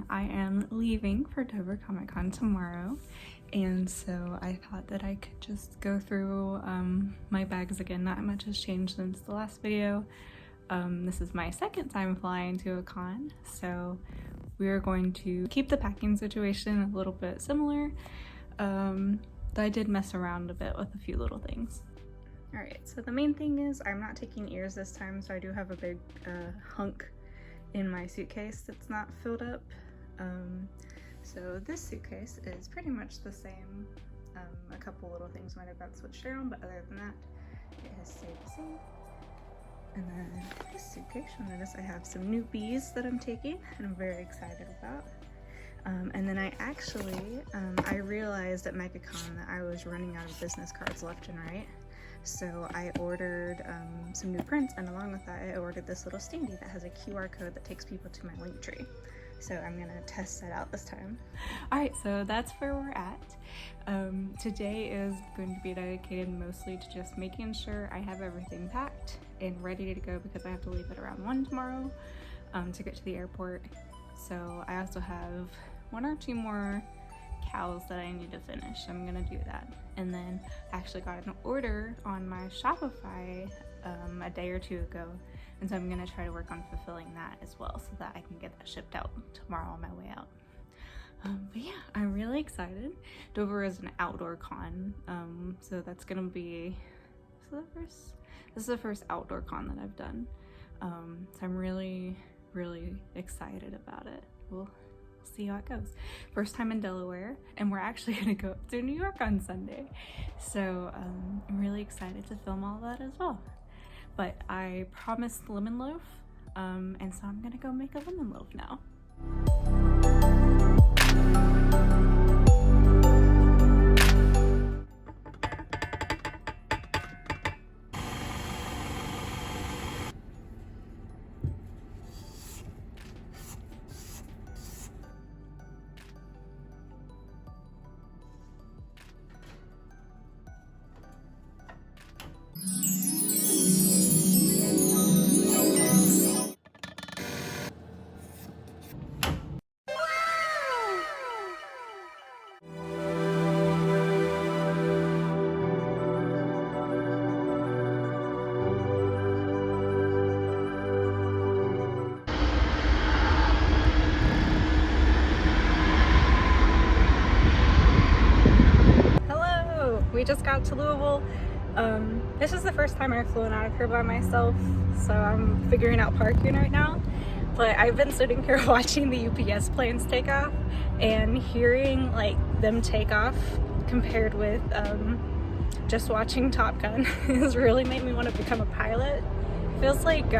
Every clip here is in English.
I am leaving for Dover Comic Con tomorrow, and so I thought that I could just go through my bags again. Not much has changed since the last video. This is my second time flying to a con, so we are going to keep the packing situation a little bit similar. But I did mess around a bit with a few little things. Alright, so the main thing is I'm not taking ears this time, so I do have a big hunk in my suitcase that's not filled up. So this suitcase is pretty much the same. A couple little things might have got switched around, but other than that, it has stayed the same. And then this suitcase, you'll notice I have some new bees that I'm taking and I'm very excited about. And then I actually, I realized at MegaCon that I was running out of business cards left and right. So I ordered some new prints, and along with that I ordered this little standee that has a QR code that takes people to my link tree. So I'm gonna test that out this time. Alright, so that's where we're at. Today is going to be dedicated mostly to just making sure I have everything packed and ready to go, because I have to leave at around 1 tomorrow to get to the airport. So I also have 1 or 2 more cows that I need to finish. I'm gonna do that. And then I actually got an order on my Shopify a day or 2 ago, and so I'm gonna try to work on fulfilling that as well so that I can get that shipped out tomorrow on my way out. But yeah, I'm really excited. Dover is an outdoor con, so that's gonna be this is the first outdoor con that I've done. So I'm really excited about it. We'll see how it goes. First time in Delaware, and we're actually gonna go up to New York on Sunday. So I'm really excited to film all that as well. But I promised lemon loaf, and so I'm gonna go make a lemon loaf now. We just got to Louisville. This is the first time I've flown out of here by myself, so I'm figuring out parking right now. But I've been sitting here watching the UPS planes take off, and hearing like them take off compared with just watching Top Gun has really made me want to become a pilot. It feels like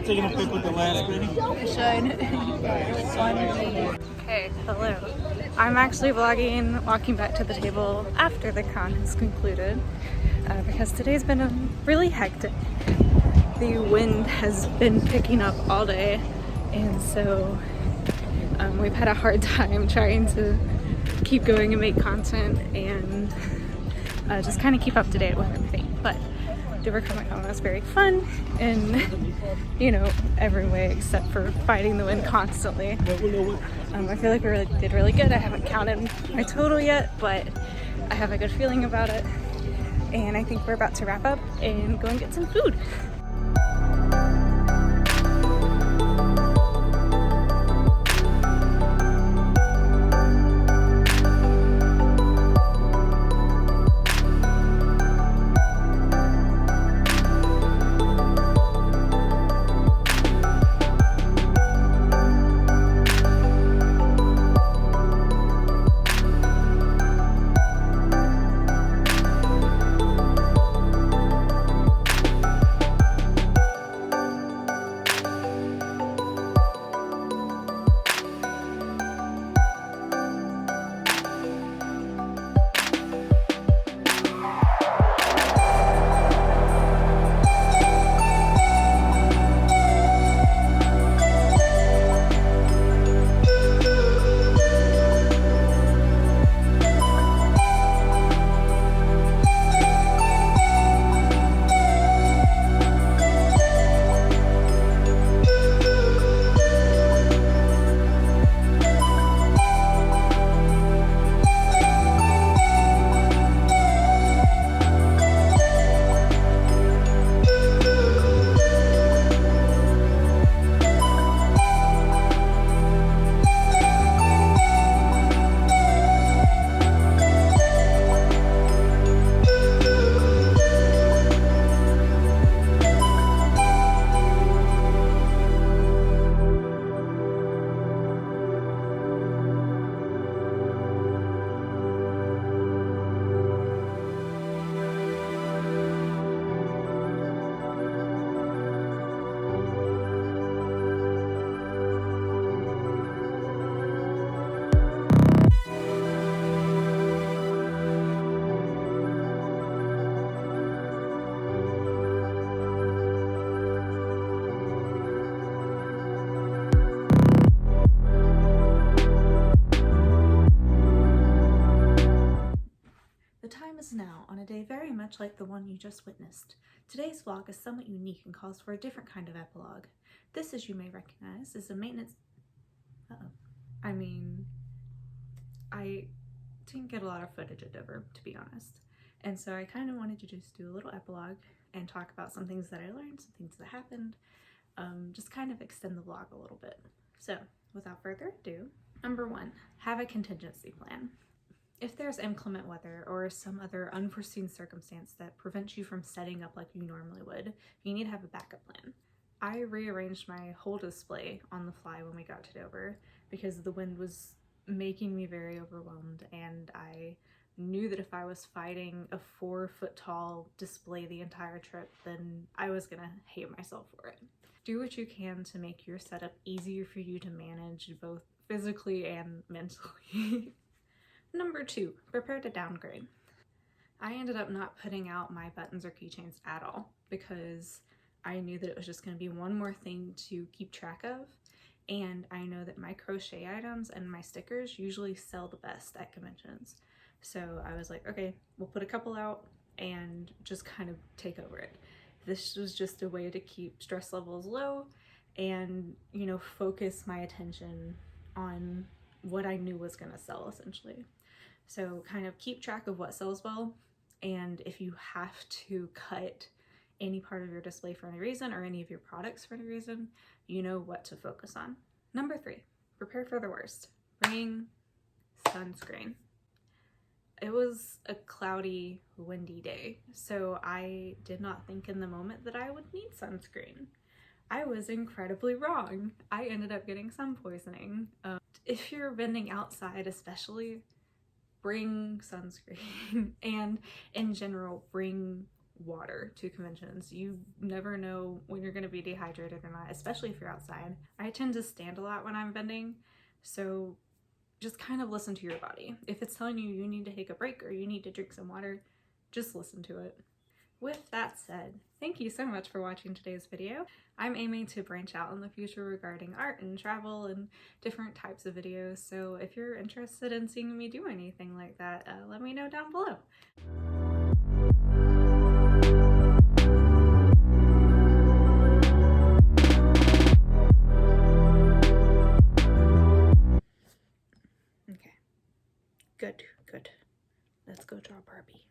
taking a pic with the last lady? I should. Okay, hello. I'm actually vlogging walking back to the table after the con has concluded, because today's been really hectic. The wind has been picking up all day, and so we've had a hard time trying to keep going and make content and just kind of keep up to date with everything. But Dover Comic Con was very fun in, you know, every way except for fighting the wind constantly. I feel like we did really good. I haven't counted my total yet, but I have a good feeling about it. and I think we're about to wrap up and go and get some food. Now, on a day very much like the one you just witnessed. Today's vlog is somewhat unique and calls for a different kind of epilogue. This, as you may recognize, is a maintenance... I didn't get a lot of footage at Dover, to be honest. And so I kind of wanted to just do a little epilogue and talk about some things that I learned, some things that happened, just kind of extend the vlog a little bit. So, without further ado, number 1, have a contingency plan. If there's inclement weather or some other unforeseen circumstance that prevents you from setting up like you normally would, you need to have a backup plan. I rearranged my whole display on the fly when we got to Dover because the wind was making me very overwhelmed, and I knew that if I was fighting a 4-foot tall display the entire trip, then I was gonna hate myself for it. Do what you can to make your setup easier for you to manage both physically and mentally. Number 2, prepare to downgrade. I ended up not putting out my buttons or keychains at all because I knew that it was just going to be one more thing to keep track of, and I know that my crochet items and my stickers usually sell the best at conventions. So I was like, okay, we'll put a couple out and just kind of take over it. This was just a way to keep stress levels low and, you know, focus my attention on what I knew was going to sell, essentially. So kind of keep track of what sells well, and if you have to cut any part of your display for any reason or any of your products for any reason, you know what to focus on. Number 3, prepare for the worst. Bring sunscreen. It was a cloudy, windy day, so I did not think in the moment that I would need sunscreen. I was incredibly wrong. I ended up getting sun poisoning. If you're vending outside especially, bring sunscreen and in general bring water to conventions. You never know when you're going to be dehydrated or not, especially if you're outside. I tend to stand a lot when I'm vending, so just kind of listen to your body. If it's telling you you need to take a break or you need to drink some water, just listen to it. With that said, thank you so much for watching today's video. I'm aiming to branch out in the future regarding art and travel and different types of videos, so if you're interested in seeing me do anything like that, let me know down below. Okay, good. Let's go draw Barbie.